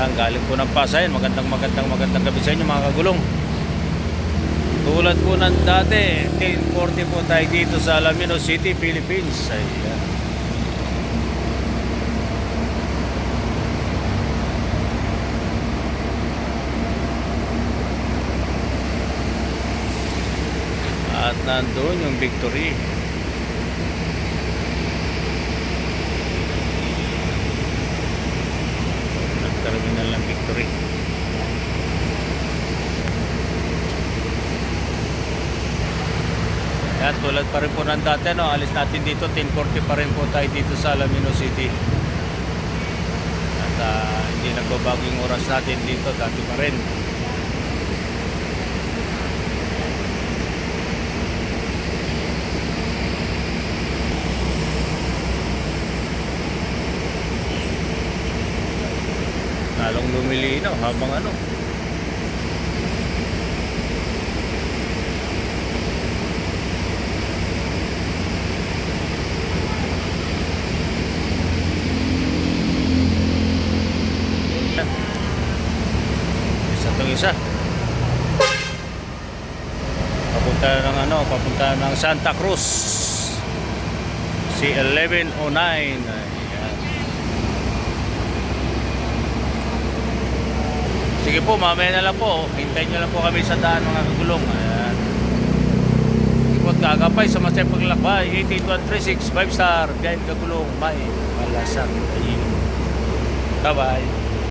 Yan, galing po ng Pasay. Magandang gabi sa inyo mga kagulong. Tulad po ng dati, 10:40 po tayo dito sa Alaminos City, Philippines. Ayan. At nandun yung Victory. Terminal ng Victory. Yan, tulad pa rin po ng dati, no? Alis natin dito, 10:40 pa rin po tayo dito sa Alaminos City. At hindi nagbabago yung oras natin dito, dati pa rin. Lalong lumilinaw habang ano. Isa papunta ng Santa Cruz, C1109. Ayan. Sige po, mamaya na lang po, hintayin nyo lang po kami sa daan mga kagulong. Ayan. Ikot Kagapay sa Masay Paglakbay 88136 5 star guide kagulong may malasang. Bye bye.